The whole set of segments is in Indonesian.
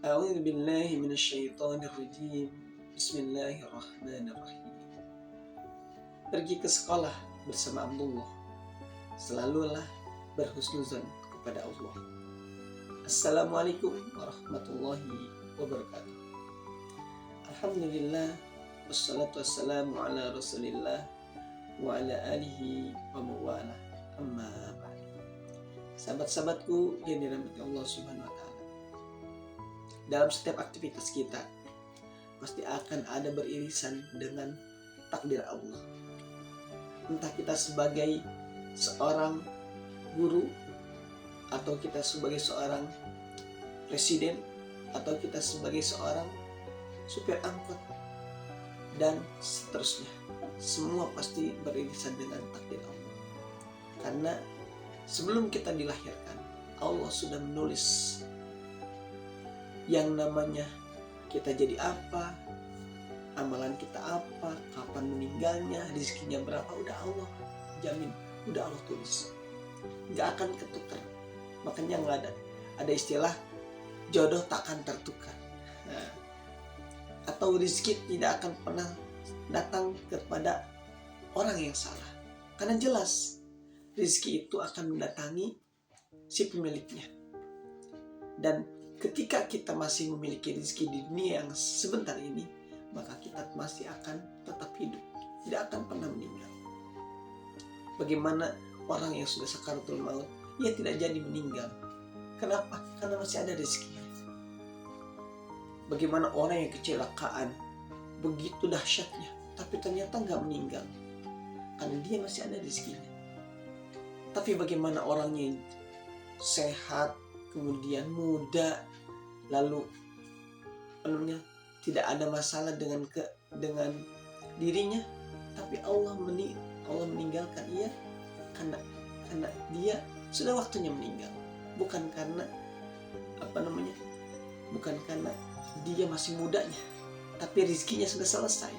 A'udzu billahi minasyaitonir rajim. Bismillahirrahmanirrahim. Pergi ke sekolah bersama Abdullah. Selalulah berhusnuzon kepada Allah. Assalamualaikum warahmatullahi wabarakatuh. Alhamdulillah, wassalatu wassalamu ala Rasulillah wa ala alihi wa mawalah. Amma ba'd. Sahabat-sahabatku yang dirahmati Allah Subhanahu wa taala. Dalam setiap aktivitas kita pasti akan ada beririsan dengan takdir Allah. Entah kita sebagai seorang guru, atau kita sebagai seorang presiden, atau kita sebagai seorang supir angkot, dan seterusnya. Semua pasti beririsan dengan takdir Allah. Karena sebelum kita dilahirkan, Allah sudah menulis yang namanya kita jadi apa, amalan kita apa, kapan meninggalnya, rezekinya berapa, udah Allah jamin, udah Allah tulis, nggak akan ketukar. Makanya nggak ada istilah jodoh tak akan tertukar, atau rezeki tidak akan pernah datang kepada orang yang salah, karena jelas rezeki itu akan mendatangi si pemiliknya. Dan ketika kita masih memiliki rezeki di dunia yang sebentar ini, maka kita masih akan tetap hidup, tidak akan pernah meninggal. Bagaimana orang yang sudah sakaratul maut, ia tidak jadi meninggal. Kenapa? Karena masih ada rezekinya. Bagaimana orang yang kecelakaan, begitu dahsyatnya, tapi ternyata nggak meninggal, karena dia masih ada rezekinya. Tapi bagaimana orang yang sehat, kemudian muda, lalu tidak ada masalah dengan dirinya, tapi Allah meninggalkan ia karena dia sudah waktunya meninggal, bukan karena bukan karena dia masih mudanya, tapi rezekinya sudah selesai.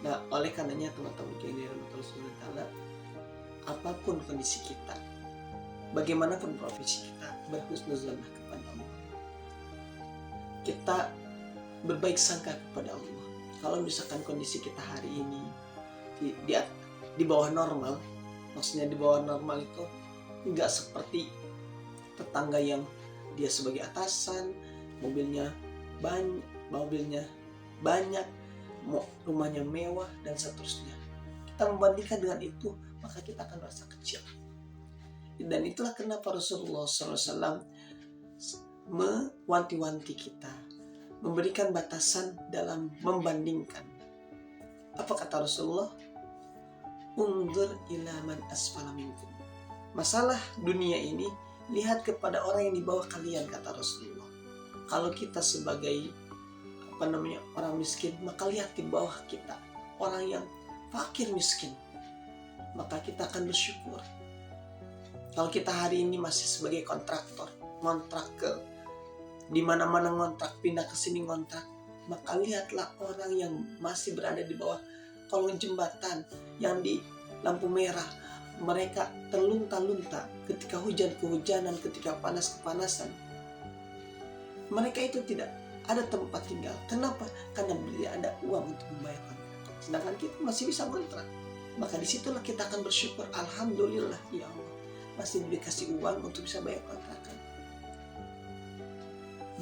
Nah, oleh karenanya teman-teman yang dirahmati Allah Subhanahu wa taala, apapun kondisi kita, bagaimanapun profesi kita, berhusnuzonlah kepada Allah. Kita berbaik sangka kepada Allah. Kalau misalkan kondisi kita hari ini di bawah normal, maksudnya di bawah normal itu nggak seperti tetangga yang dia sebagai atasan, mobilnya banyak, rumahnya mewah, dan seterusnya. Kita membandingkan dengan itu, maka kita akan merasa kecil. Dan itulah kenapa Rasulullah SAW mewanti-wanti kita, memberikan batasan dalam membandingkan. Apa kata Rasulullah? Unzur ila man asfala minkum. Masalah dunia ini, lihat kepada orang yang di bawah kalian, kata Rasulullah. Kalau kita sebagai orang miskin, maka lihat di bawah kita orang yang fakir miskin, maka kita akan bersyukur. Kalau kita hari ini masih sebagai kontraktor, ngontrak ke di mana-mana, ngontrak, pindah ke sini ngontrak, maka lihatlah orang yang masih berada di bawah kolong jembatan, yang di lampu merah. Mereka terlunta-lunta ketika hujan-kehujanan, ketika panas-kepanasan. Mereka itu tidak ada tempat tinggal. Kenapa? Karena tidak ada uang untuk membayar kontrak. Sedangkan kita masih bisa kontrak. Maka disitulah kita akan bersyukur. Alhamdulillah, ya Allah, masih dikasih uang untuk bisa bayar kontrakan.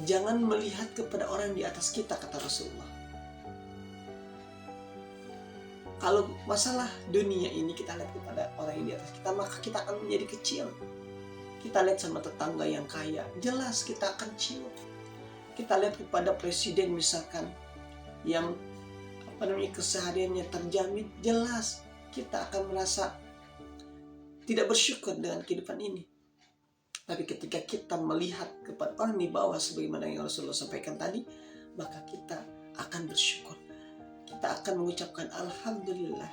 Jangan melihat kepada orang di atas kita, kata Rasulullah. Kalau masalah dunia ini kita lihat kepada orang yang di atas kita, maka kita akan menjadi kecil. Kita lihat sama tetangga yang kaya, jelas kita akan kecil. Kita lihat kepada presiden misalkan, yang kesehariannya terjamin, jelas kita akan merasa tidak bersyukur dengan kehidupan ini. Tapi ketika kita melihat kepada orang di bawah, sebagaimana yang Rasulullah sampaikan tadi, maka kita akan bersyukur. Kita akan mengucapkan Alhamdulillah.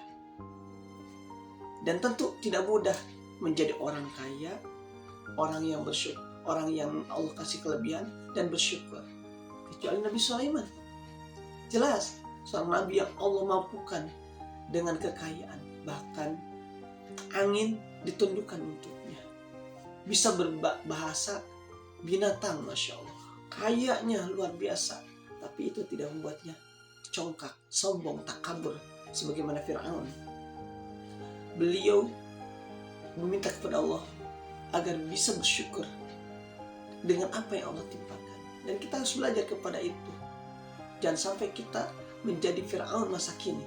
Dan tentu tidak mudah menjadi orang kaya, orang yang bersyukur, orang yang Allah kasih kelebihan dan bersyukur. Kecuali Nabi Sulaiman. Jelas, seorang Nabi yang Allah mampukan dengan kekayaan. Bahkan angin ditundukkan untuknya. Bisa berbahasa binatang, Masya Allah. kayanya luar biasa, tapi itu tidak membuatnya congkak, sombong, takabur sebagaimana Firaun. Beliau meminta kepada Allah agar bisa bersyukur dengan apa yang Allah timpakan, dan kita harus belajar kepada itu. Jangan sampai kita menjadi Firaun masa kini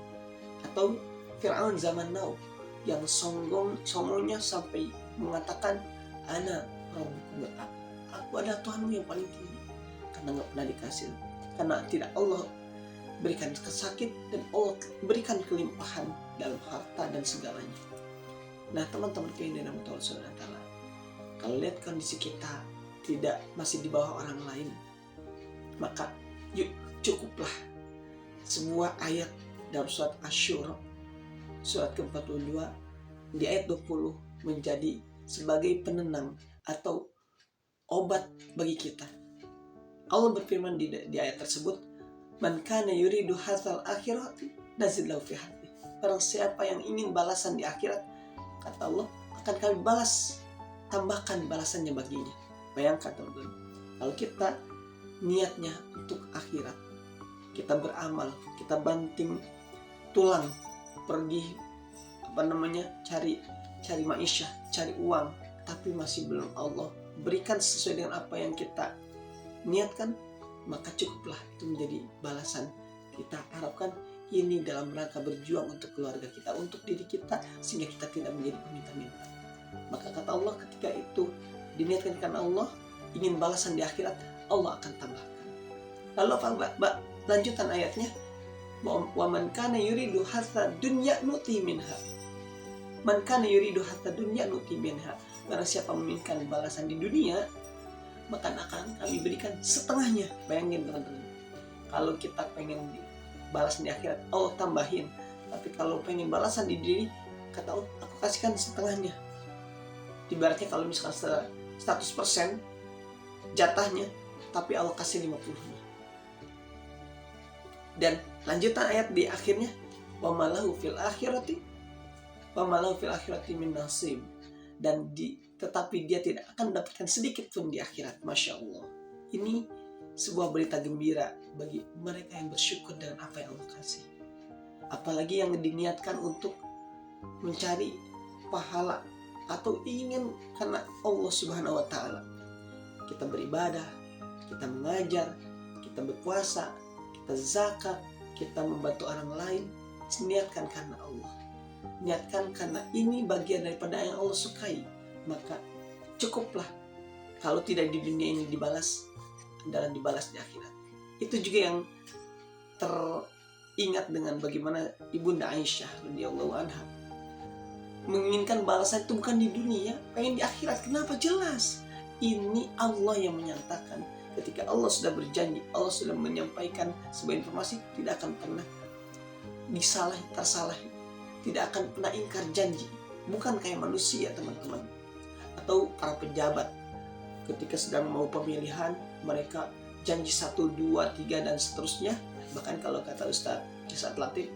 atau Firaun zaman now yang sombongnya sampai mengatakan ana rabbukum, aku adalah Tuhanmu yang paling tinggi, karena nggak pernah dikasih, karena tidak Allah berikan kesakit dan Allah berikan kelimpahan dalam harta dan segalanya. Nah teman-teman yang dirahmati Allah Subhanahu wa Ta'ala, kalau lihat kondisi kita tidak masih di bawah orang lain, maka yuk cukuplah sebuah ayat dalam surat Asy-Syura surat ke-42 di ayat 20 menjadi sebagai penenang atau obat bagi kita. Allah berfirman di ayat tersebut, man kana yuridu hatsal akhirati nazid lahu fi hadhi. Barang siapa yang ingin balasan di akhirat, kata Allah, akan kami balas, tambahkan balasannya baginya. Bayangkan teman-teman, kalau kita niatnya untuk akhirat, kita beramal, kita banting tulang pergi cari maisha, cari uang, tapi masih belum Allah berikan sesuai dengan apa yang kita niatkan, maka cukuplah itu menjadi balasan. Kita harapkan ini dalam rangka berjuang untuk keluarga kita, untuk diri kita, sehingga kita tidak menjadi peminta-minta. Maka kata Allah, ketika itu diniatkan karena Allah, ingin balasan di akhirat, Allah akan tambahkan. Lalu apa lanjutan ayatnya? Wa man kana yuridu hatta dunya nuti minha. Man kana yuridu hatta dunya nuti minha. Barang siapa menginginkan balasan di dunia, maka akan kami berikan setengahnya. Bayangin teman-teman, kalau kita pengen balasan di akhirat, Allah tambahin. Tapi kalau pengen balasan di diri, kata Allah, aku kasihkan setengahnya. Ibaratnya kalau misalkan 100% jatahnya, tapi Allah kasih 50-nya. Dan lanjutan ayat di akhirnya, wa malahu fil akhirati min nasib. Dan tetapi dia tidak akan mendapatkan sedikit pun di akhirat. Masya Allah. Ini sebuah berita gembira bagi mereka yang bersyukur dengan apa yang Allah kasih. Apalagi yang diniatkan untuk mencari pahala atau ingin karena Allah Subhanahu wa Ta'ala. Kita beribadah, kita mengajar, kita berpuasa, kita zakat, kita membantu orang lain, niatkan karena Allah. Niatkan karena ini bagian daripada yang Allah sukai, maka cukuplah. Kalau tidak di dunia ini dibalas, adalah dibalas di akhirat. Itu juga yang teringat dengan bagaimana Ibunda Aisyah radhiyallahu anha menginginkan balasan itu bukan di dunia, pengen di akhirat. Kenapa? Jelas ini Allah yang menyatakan. Ketika Allah sudah berjanji, Allah sudah menyampaikan sebuah informasi, tidak akan pernah tersalahi, tidak akan pernah ingkar janji. Bukan kayak manusia teman-teman, atau para pejabat ketika sedang mau pemilihan, mereka janji 1, 2, 3 dan seterusnya. Bahkan kalau kata Ustaz Kisat Latif,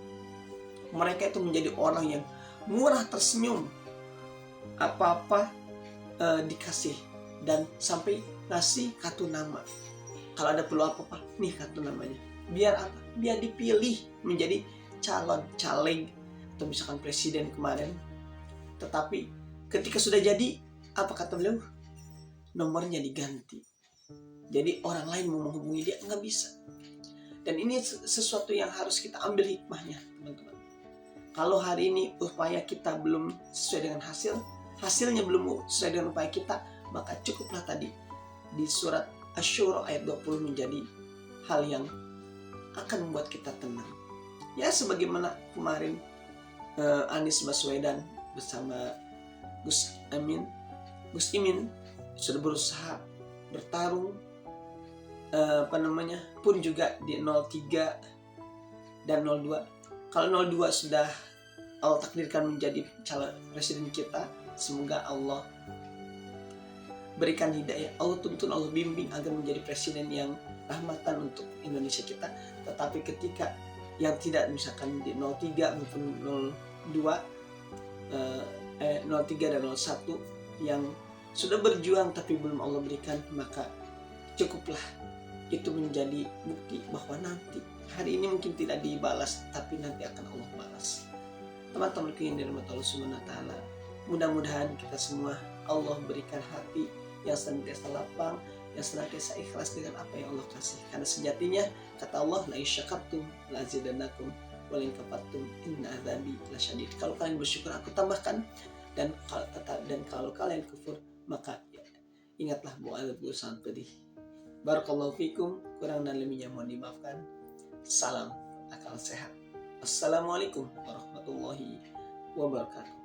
mereka itu menjadi orang yang murah tersenyum, apa-apa dikasih, dan sampai ngasih kartu nama. Kalau ada perlu apa-apa, nih kartu namanya. Biar apa? Biar dipilih menjadi calon caleg atau misalkan presiden kemarin. Tetapi ketika sudah jadi, apa kata beliau? Nomornya diganti. Jadi orang lain mau menghubungi dia nggak bisa. Dan ini sesuatu yang harus kita ambil hikmahnya, teman-teman. Kalau hari ini upaya kita belum sesuai dengan hasilnya belum sesuai dengan upaya kita, maka cukuplah tadi di surat Asy-Syura ayat 20 menjadi hal yang akan membuat kita tenang. Ya sebagaimana kemarin Anies Baswedan bersama Gus Imin sudah berusaha bertarung pun juga di 03 dan 02. Kalau 02 sudah Allah takdirkan menjadi calon presiden kita, semoga Allah berikan hidayah, Allah tuntun, Allah bimbing agar menjadi presiden yang rahmatan untuk Indonesia kita. Tetapi ketika yang tidak, misalkan di 03 maupun 03 dan 01 yang sudah berjuang tapi belum Allah berikan, maka cukuplah itu menjadi bukti bahwa nanti hari ini mungkin tidak dibalas, tapi nanti akan Allah balas. Teman-temanku yang dirahmati Allah Subhanahu wa taala, mudah-mudahan kita semua Allah berikan hati yang senantiasa lapang, yang senantiasa ikhlas dengan apa yang Allah kasih. Karena sejatinya kata Allah, la isyakatum la azidannakum wa la in kafartum inna adzabi lasyadid. Kalau kalian bersyukur aku tambahkan, dan kalau kalian kufur maka ingatlah bahwa azabku sangat pedih. Barakallahu fikum, kurang dan lebihnya mohon dimaafkan. Salam akal sehat. Assalamualaikum warahmatullahi wabarakatuh.